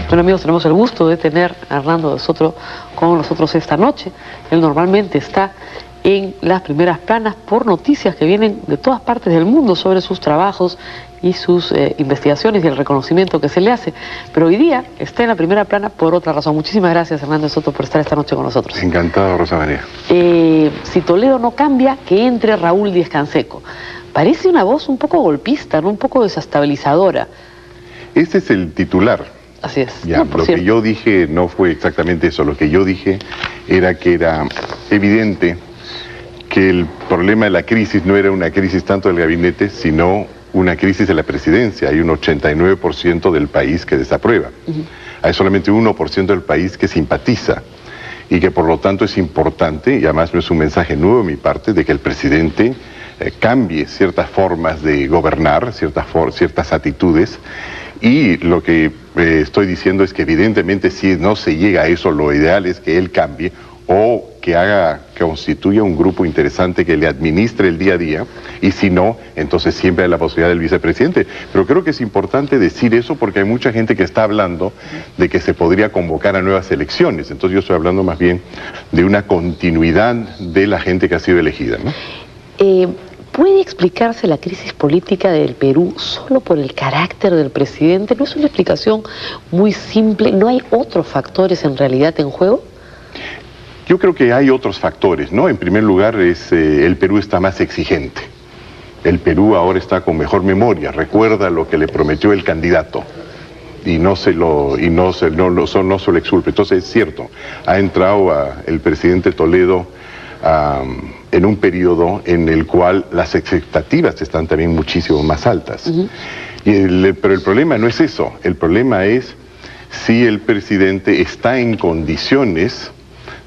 Bueno, amigos, tenemos el gusto de tener a Hernando de Soto con nosotros esta noche. Él normalmente está en las primeras planas por noticias que vienen de todas partes del mundo sobre sus trabajos y sus investigaciones y el reconocimiento que se le hace. Pero hoy día está en la primera plana por otra razón. Muchísimas gracias, Hernando de Soto, por estar esta noche con nosotros. Encantado, Rosa María. Si Toledo no cambia, que entre Raúl Díez-Canseco. Parece una voz un poco golpista, ¿no? Un poco desestabilizadora. Ese es el titular. Así es. Ya, lo que yo dije no fue exactamente eso. Lo que yo dije era que era evidente que el problema de la crisis no era una crisis tanto del gabinete, sino una crisis de la presidencia. Hay un 89% del país que desaprueba. Hay solamente 1% del país que simpatiza. Y que por lo tanto es importante, y además no es un mensaje nuevo de mi parte, de que el presidente cambie ciertas formas de gobernar, ciertas actitudes. Y lo que estoy diciendo es que evidentemente si no se llega a eso, lo ideal es que él cambie o que constituya un grupo interesante que le administre el día a día, y si no, entonces siempre hay la posibilidad del vicepresidente. Pero creo que es importante decir eso porque hay mucha gente que está hablando de que se podría convocar a nuevas elecciones. Entonces yo estoy hablando más bien de una continuidad de la gente que ha sido elegida, ¿no? ¿Puede explicarse la crisis política del Perú solo por el carácter del presidente? ¿No es una explicación muy simple? ¿No hay otros factores en realidad en juego? Yo creo que hay otros factores, ¿no? En primer lugar, el Perú está más exigente. El Perú ahora está con mejor memoria, recuerda lo que le prometió el candidato y no se lo exculpe. Entonces es cierto, ha entrado el presidente Toledo en un periodo en el cual las expectativas están también muchísimo más altas. Pero el problema no es eso, el problema es si el presidente está en condiciones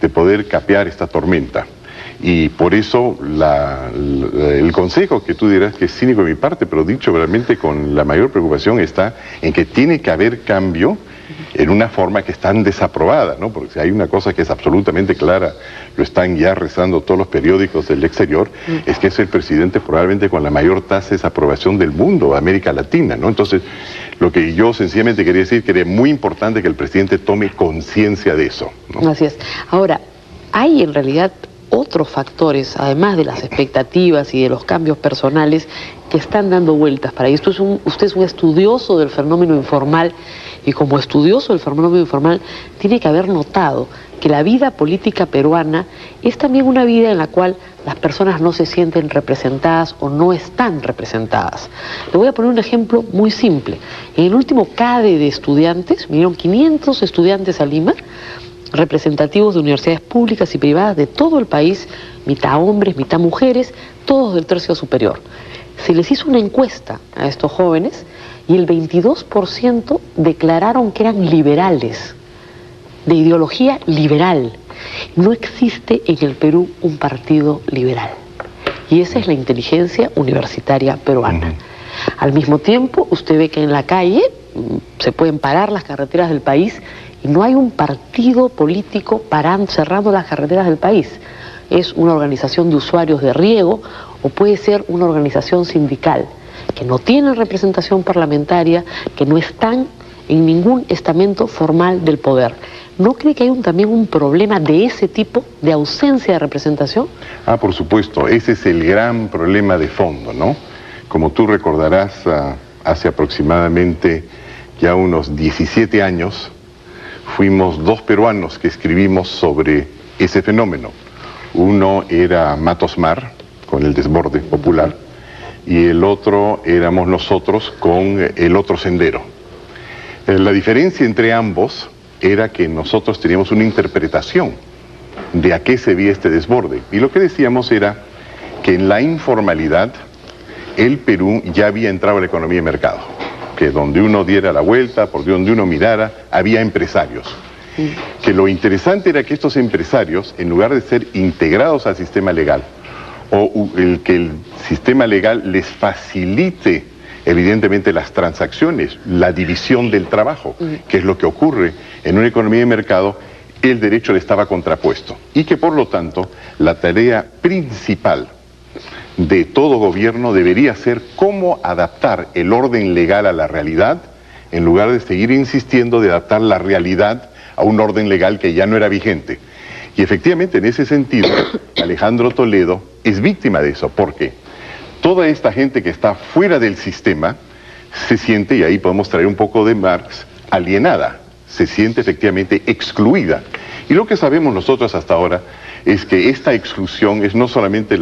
de poder capear esta tormenta. Y por eso el consejo, que tú dirás que es cínico de mi parte, pero dicho realmente con la mayor preocupación, está en que tiene que haber cambio en una forma que es tan desaprobada, ¿no? Porque si hay una cosa que es absolutamente clara, lo están ya rezando todos los periódicos del exterior, es que es el presidente probablemente con la mayor tasa de desaprobación del mundo, América Latina, ¿no? Entonces, lo que yo sencillamente quería decir que era muy importante que el presidente tome conciencia de eso, ¿no? Así es. Ahora, hay en realidad otros factores, además de las expectativas y de los cambios personales, que están dando vueltas para esto. Usted es un estudioso del fenómeno informal, y como estudioso del fenómeno informal tiene que haber notado que la vida política peruana es también una vida en la cual las personas no se sienten representadas o no están representadas. Le voy a poner un ejemplo muy simple. En el último CADE de estudiantes, vinieron 500 estudiantes a Lima, representativos de universidades públicas y privadas de todo el país, mitad hombres, mitad mujeres, todos del tercio superior. Se les hizo una encuesta a estos jóvenes y el 22% declararon que eran liberales, de ideología liberal. No existe en el Perú un partido liberal. Y esa es la inteligencia universitaria peruana. Al mismo tiempo, usted ve que en la calle se pueden parar las carreteras del país y no hay un partido político cerrando las carreteras del país. Es una organización de usuarios de riego o puede ser una organización sindical que no tienen representación parlamentaria, que no están en ningún estamento formal del poder. ¿No cree que hay también un problema de ese tipo, de ausencia de representación? Por supuesto, ese es el gran problema de fondo, ¿no? Como tú recordarás, hace aproximadamente ya unos 17 años, fuimos 2 peruanos que escribimos sobre ese fenómeno. Uno era Matos Mar, con el desborde popular, y el otro éramos nosotros con el otro sendero. La diferencia entre ambos era que nosotros teníamos una interpretación de a qué se veía este desborde. Y lo que decíamos era que en la informalidad el Perú ya había entrado a la economía de mercado, que donde uno diera la vuelta, por donde uno mirara, había empresarios. Que lo interesante era que estos empresarios, en lugar de ser integrados al sistema legal, o que el sistema legal les facilite evidentemente las transacciones, la división del trabajo, que es lo que ocurre en una economía de mercado, el derecho le estaba contrapuesto. Y que por lo tanto la tarea principal de todo gobierno debería ser cómo adaptar el orden legal a la realidad en lugar de seguir insistiendo de adaptar la realidad a un orden legal que ya no era vigente. Y efectivamente, en ese sentido, Alejandro Toledo es víctima de eso. ¿Por qué? Toda esta gente que está fuera del sistema se siente, y ahí podemos traer un poco de Marx, alienada, se siente efectivamente excluida. Y lo que sabemos nosotros hasta ahora es que esta exclusión es no solamente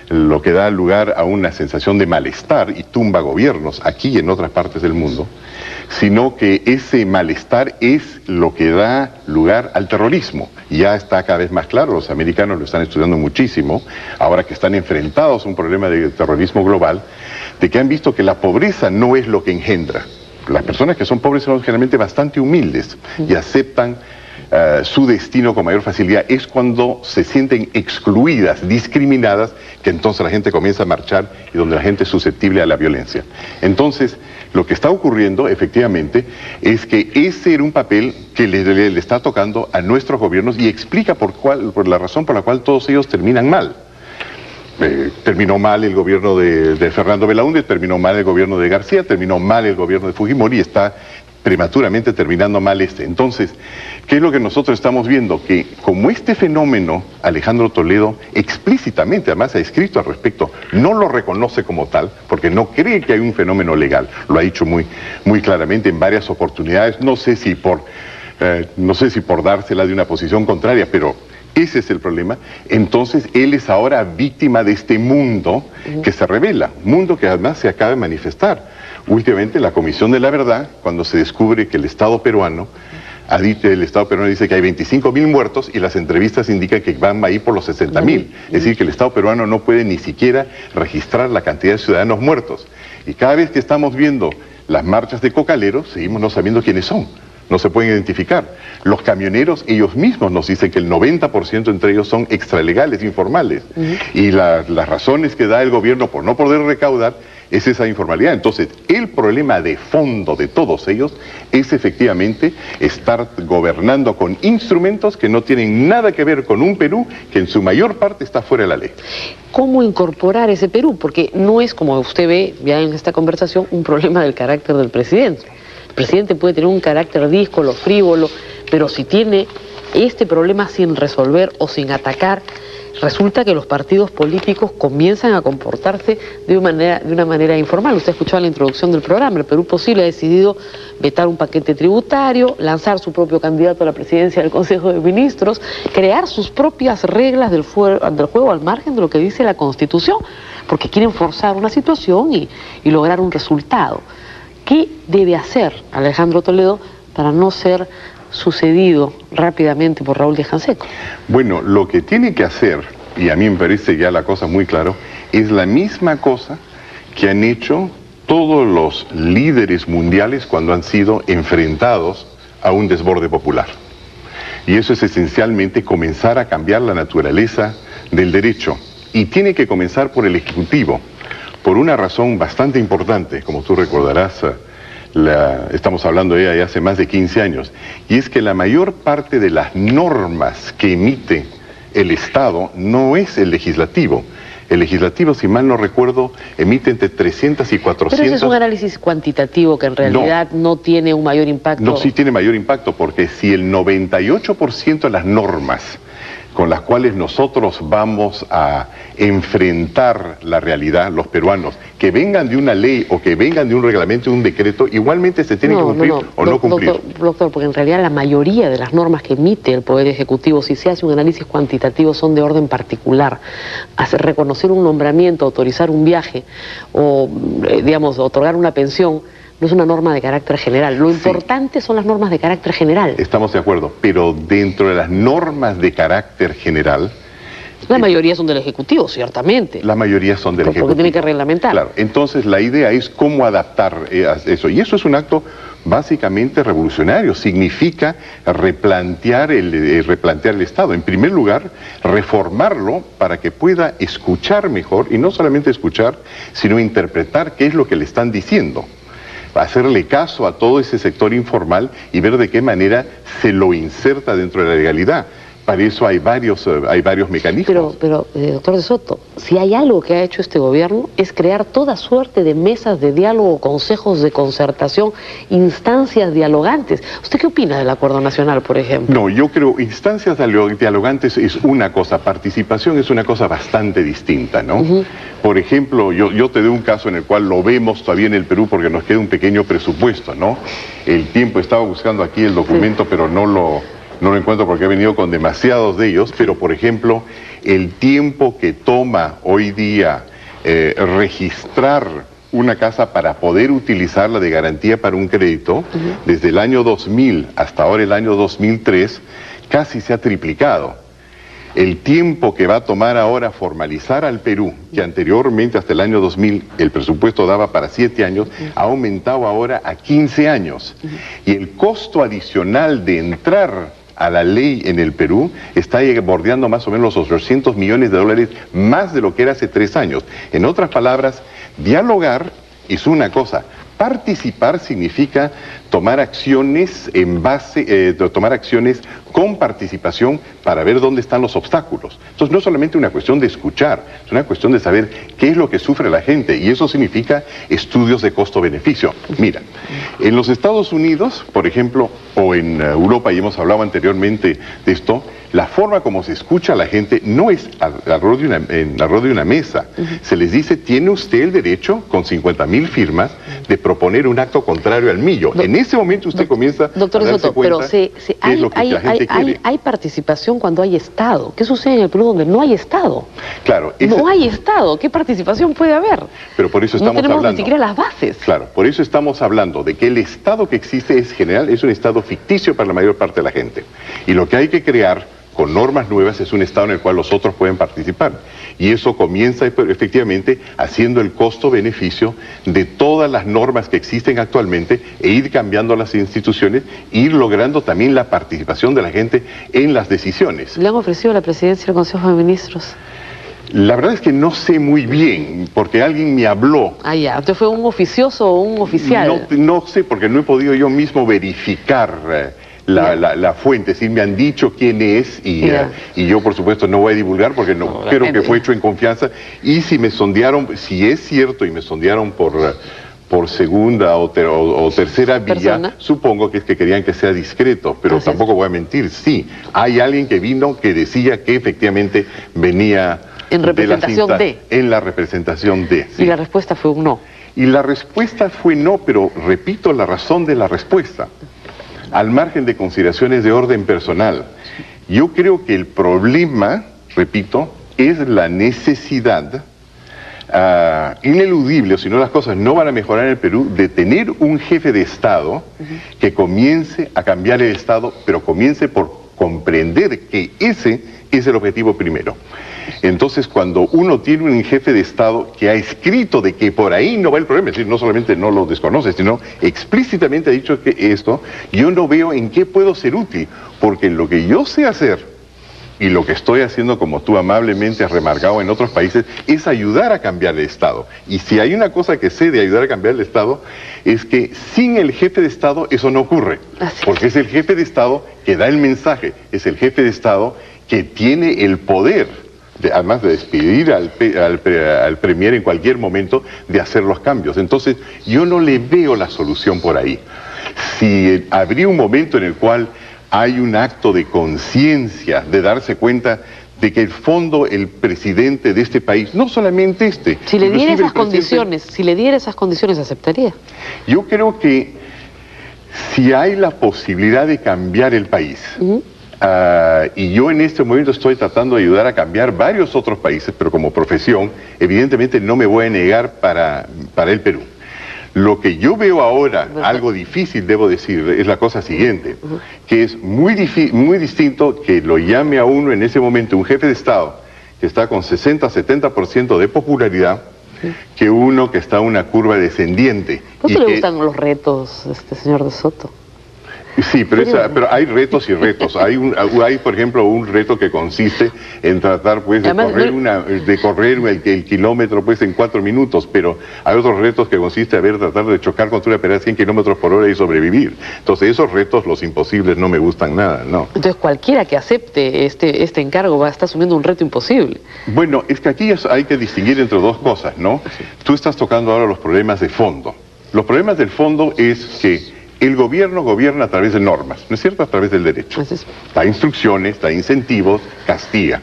lo que da lugar a una sensación de malestar y tumba gobiernos aquí y en otras partes del mundo, sino que ese malestar es lo que da lugar al terrorismo. Y ya está cada vez más claro, los americanos lo están estudiando muchísimo, ahora que están enfrentados a un problema de terrorismo global, de que han visto que la pobreza no es lo que engendra. Las personas que son pobres son generalmente bastante humildes y aceptan su destino con mayor facilidad. Es cuando se sienten excluidas, discriminadas, que entonces la gente comienza a marchar y donde la gente es susceptible a la violencia. Entonces, lo que está ocurriendo, efectivamente, es que ese era un papel que le está tocando a nuestros gobiernos y explica por la razón por la cual todos ellos terminan mal. Terminó mal el gobierno de Fernando Belaúnde, terminó mal el gobierno de García, terminó mal el gobierno de Fujimori y está prematuramente terminando mal este. Entonces, ¿qué es lo que nosotros estamos viendo? Que como este fenómeno, Alejandro Toledo explícitamente además ha escrito al respecto, no lo reconoce como tal, porque no cree que hay un fenómeno legal, lo ha dicho muy claramente en varias oportunidades, no sé si por dársela de una posición contraria, pero ese es el problema. Entonces él es ahora víctima de este mundo que se revela, mundo que además se acaba de manifestar. Últimamente la Comisión de la Verdad, cuando se descubre que el Estado peruano dice que hay 25.000 muertos y las entrevistas indican que van ahí por los 60.000. Es decir, que el Estado peruano no puede ni siquiera registrar la cantidad de ciudadanos muertos. Y cada vez que estamos viendo las marchas de cocaleros, seguimos no sabiendo quiénes son. No se pueden identificar. Los camioneros, ellos mismos nos dicen que el 90% entre ellos son extralegales, informales. Y las razones que da el gobierno por no poder recaudar es esa informalidad. Entonces, el problema de fondo de todos ellos es efectivamente estar gobernando con instrumentos que no tienen nada que ver con un Perú que en su mayor parte está fuera de la ley. ¿Cómo incorporar ese Perú? Porque no es, como usted ve ya en esta conversación, un problema del carácter del presidente. El presidente puede tener un carácter díscolo, frívolo, pero si tiene este problema sin resolver o sin atacar, resulta que los partidos políticos comienzan a comportarse de una manera informal. Usted escuchó en la introducción del programa, el Perú Posible ha decidido vetar un paquete tributario, lanzar su propio candidato a la presidencia del Consejo de Ministros, crear sus propias reglas del juego al margen de lo que dice la Constitución, porque quieren forzar una situación y lograr un resultado. ¿Qué debe hacer Alejandro Toledo para no ser sucedido rápidamente por Raúl Díaz Canseco? Bueno, lo que tiene que hacer, y a mí me parece ya la cosa muy claro, es la misma cosa que han hecho todos los líderes mundiales cuando han sido enfrentados a un desborde popular. Y eso es esencialmente comenzar a cambiar la naturaleza del derecho. Y tiene que comenzar por el Ejecutivo, por una razón bastante importante, como tú recordarás. Estamos hablando de ella ya hace más de 15 años, y es que la mayor parte de las normas que emite el Estado no es el legislativo. El legislativo, si mal no recuerdo, emite entre 300 y 400... Pero ese es un análisis cuantitativo que en realidad no tiene un mayor impacto. No, sí tiene mayor impacto, porque si el 98% de las normas con las cuales nosotros vamos a enfrentar la realidad, los peruanos, que vengan de una ley o que vengan de un reglamento, de un decreto, igualmente se tienen que cumplir o no cumplir. Doctor, porque en realidad la mayoría de las normas que emite el Poder Ejecutivo, si se hace un análisis cuantitativo, son de orden particular. Reconocer un nombramiento, autorizar un viaje o, digamos, otorgar una pensión, no es una norma de carácter general. Lo importante son las normas de carácter general. Estamos de acuerdo, pero dentro de las normas de carácter general... La mayoría son del Ejecutivo, ciertamente. La mayoría son del Ejecutivo. Porque tiene que reglamentar. Claro, entonces la idea es cómo adaptar eso. Y eso es un acto básicamente revolucionario. Significa replantear el Estado. En primer lugar, reformarlo para que pueda escuchar mejor, y no solamente escuchar, sino interpretar qué es lo que le están diciendo. Hacerle caso a todo ese sector informal y ver de qué manera se lo inserta dentro de la legalidad. Para eso hay varios mecanismos. Pero doctor de Soto, si hay algo que ha hecho este gobierno es crear toda suerte de mesas de diálogo, consejos de concertación, instancias dialogantes. ¿Usted qué opina del Acuerdo Nacional, por ejemplo? No, yo creo instancias dialogantes es una cosa, participación es una cosa bastante distinta, ¿no? Por ejemplo, yo te doy un caso en el cual lo vemos todavía en el Perú porque nos queda un pequeño presupuesto, ¿no? El tiempo, estaba buscando aquí el documento, pero no lo encuentro porque he venido con demasiados de ellos, pero por ejemplo, el tiempo que toma hoy día registrar una casa para poder utilizarla de garantía para un crédito, desde el año 2000 hasta ahora el año 2003, casi se ha triplicado. El tiempo que va a tomar ahora formalizar al Perú, que anteriormente hasta el año 2000 el presupuesto daba para 7 años, ha aumentado ahora a 15 años. Y el costo adicional de entrar a la ley en el Perú está bordeando más o menos los $800 millones más de lo que era hace 3 años. En otras palabras, dialogar es una cosa, participar significa tomar acciones tomar acciones con participación para ver dónde están los obstáculos. Entonces no es solamente una cuestión de escuchar, es una cuestión de saber qué es lo que sufre la gente, y eso significa estudios de costo-beneficio. Mira, en los Estados Unidos, por ejemplo, o en Europa, y hemos hablado anteriormente de esto, la forma como se escucha a la gente no es alrededor de una mesa. Se les dice, tiene usted el derecho, con 50.000 firmas, de proponer un acto contrario al mío. En ese momento usted comienza a darse cuenta qué es lo que la gente quiere. Hay participación cuando hay Estado. ¿Qué sucede en el Perú donde no hay Estado? Claro. No hay Estado. ¿Qué participación puede haber? Pero por eso estamos hablando. No tenemos hablando, ni siquiera las bases. Claro, por eso estamos hablando de que el Estado que existe es general, es un Estado ficticio para la mayor parte de la gente. Y lo que hay que crear con normas nuevas es un Estado en el cual los otros pueden participar. Y eso comienza efectivamente haciendo el costo-beneficio de todas las normas que existen actualmente e ir cambiando las instituciones e ir logrando también la participación de la gente en las decisiones. ¿Le han ofrecido la presidencia del Consejo de Ministros? La verdad es que no sé muy bien, porque alguien me habló. Ah, ya. ¿Usted fue un oficioso o un oficial? No sé, porque no he podido yo mismo verificar la fuente, es decir, me han dicho quién es y yo por supuesto no voy a divulgar porque creo que fue hecho en confianza, y si me sondearon, si es cierto y me sondearon por segunda o tercera vía, supongo que es que querían que sea discreto, pero tampoco voy a mentir. Sí, hay alguien que vino que decía que efectivamente venía en representación de. En la representación de. Sí. Y la respuesta fue un no. Y la respuesta fue no, pero repito la razón de la respuesta. Al margen de consideraciones de orden personal, yo creo que el problema, repito, es la necesidad ineludible, o si no las cosas no van a mejorar en el Perú, de tener un jefe de Estado que comience a cambiar el Estado, pero comience por comprender que ese es el objetivo primero. Entonces, cuando uno tiene un jefe de Estado que ha escrito de que por ahí no va el problema, es decir, no solamente no lo desconoce, sino explícitamente ha dicho que esto, yo no veo en qué puedo ser útil, porque lo que yo sé hacer y lo que estoy haciendo, como tú amablemente has remarcado en otros países, es ayudar a cambiar el Estado. Y si hay una cosa que sé de ayudar a cambiar el Estado, es que sin el jefe de Estado eso no ocurre. Porque es el jefe de Estado que da el mensaje, es el jefe de Estado que tiene el poder, además de despedir al premier en cualquier momento, de hacer los cambios. Entonces, yo no le veo la solución por ahí. Si habría un momento en el cual hay un acto de conciencia, de darse cuenta de que el fondo, el presidente de este país, no solamente si le diera esas condiciones, ¿aceptaría? Yo creo que si hay la posibilidad de cambiar el país, y yo en este momento estoy tratando de ayudar a cambiar varios otros países, pero como profesión, evidentemente no me voy a negar para el Perú. Lo que yo veo ahora, algo difícil debo decir, es la cosa siguiente, que es muy distinto que lo llame a uno en ese momento un jefe de Estado que está con 60-70% de popularidad, que uno que está en una curva descendiente. ¿Cuánto le gustan los retos, señor de Soto? Sí, pero hay retos y retos. Hay, por ejemplo, un reto que consiste en tratar pues de correr el kilómetro pues en 4 minutos, pero hay otros retos que consiste en tratar de chocar contra una pelea a 100 kilómetros por hora y sobrevivir. Entonces esos retos, los imposibles, no me gustan nada, ¿no? Entonces cualquiera que acepte este encargo va a estar asumiendo un reto imposible. Bueno, es que aquí hay que distinguir entre dos cosas, ¿no? Sí. Tú estás tocando ahora los problemas de fondo. Los problemas del fondo es que el gobierno gobierna a través de normas, ¿no es cierto? A través del derecho. Da instrucciones, da incentivos, castiga.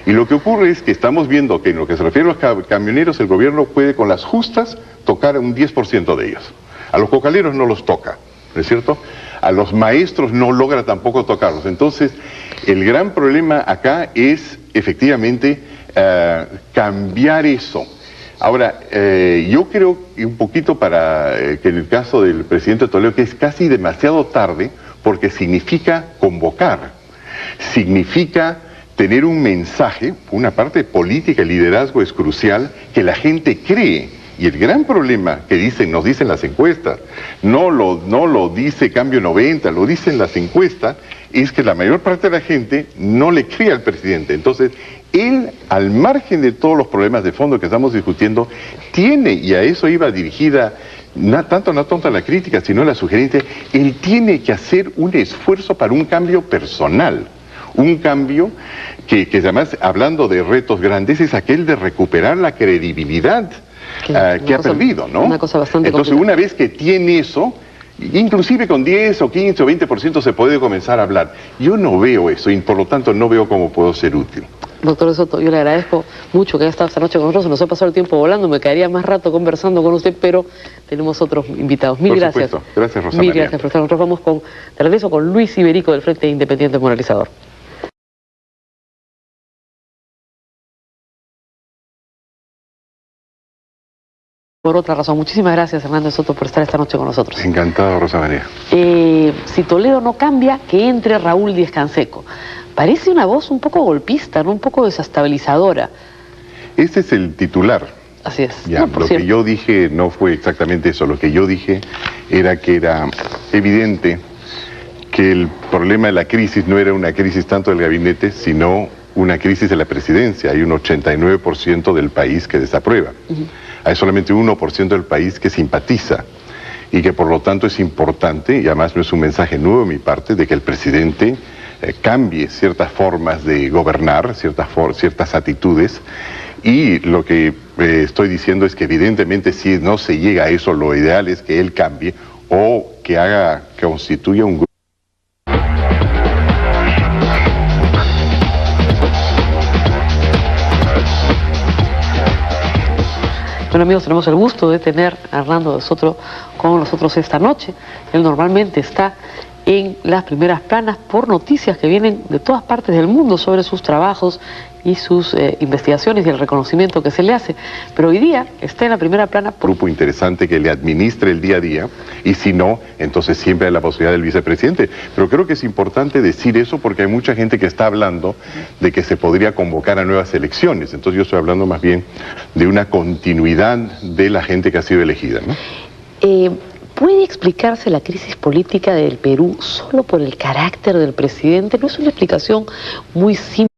Y lo que ocurre es que estamos viendo que en lo que se refiere a los camioneros, el gobierno puede con las justas tocar un 10% de ellos. A los cocaleros no los toca, ¿no es cierto? A los maestros no logra tampoco tocarlos. Entonces, el gran problema acá es efectivamente cambiar eso. Ahora, yo creo un poquito que en el caso del presidente Toledo, que es casi demasiado tarde, porque significa convocar, significa tener un mensaje, una parte política, el liderazgo es crucial, que la gente cree. Y el gran problema que nos dicen las encuestas, no lo dice Cambio 90, lo dicen las encuestas, es que la mayor parte de la gente no le cree al presidente. Entonces, él, al margen de todos los problemas de fondo que estamos discutiendo, tiene, y a eso iba dirigida, no tanto la crítica, sino la sugerencia, él tiene que hacer un esfuerzo para un cambio personal. Un cambio que además, hablando de retos grandes, es aquel de recuperar la credibilidad que ha perdido, ¿no? Una cosa bastante Entonces, complicada. una vez que tiene eso, inclusive con 10 o 15 o 20% se puede comenzar a hablar. Yo no veo eso y por lo tanto no veo cómo puedo ser útil. Doctor de Soto, yo le agradezco mucho que haya estado esta noche con nosotros. Nos ha pasado el tiempo volando, me quedaría más rato conversando con usted, pero tenemos otros invitados. Mil gracias. Por supuesto. Gracias, Rosa Mil María. gracias, profesor. Nosotros vamos de regreso con Luis Iberico del Frente Independiente Moralizador. Por otra razón. Muchísimas gracias, Hernández Soto, por estar esta noche con nosotros. Encantado, Rosa María. Si Toledo no cambia, que entre Raúl Díaz Canseco. Parece una voz un poco golpista, ¿no? Un poco desestabilizadora. Este es el titular. Así es. Ya, lo que yo dije no fue exactamente eso. Lo que yo dije era que era evidente que el problema de la crisis no era una crisis tanto del gabinete, sino una crisis de la presidencia. Hay un 89% del país que desaprueba. Hay solamente 1% del país que simpatiza y que por lo tanto es importante, y además no es un mensaje nuevo de mi parte, de que el presidente cambie ciertas formas de gobernar, ciertas actitudes, y lo que estoy diciendo es que evidentemente si no se llega a eso, lo ideal es que él cambie o que constituya un grupo. Bueno, amigos, tenemos el gusto de tener a Hernando de Soto con nosotros esta noche. Él normalmente está en las primeras planas por noticias que vienen de todas partes del mundo sobre sus trabajos y sus investigaciones y el reconocimiento que se le hace. Pero hoy día está en la primera plana por... Grupo interesante que le administre el día a día, y si no, entonces siempre hay la posibilidad del vicepresidente. Pero creo que es importante decir eso porque hay mucha gente que está hablando de que se podría convocar a nuevas elecciones. Entonces yo estoy hablando más bien de una continuidad de la gente que ha sido elegida, ¿no? ¿Puede explicarse la crisis política del Perú solo por el carácter del presidente? ¿No es una explicación muy simple?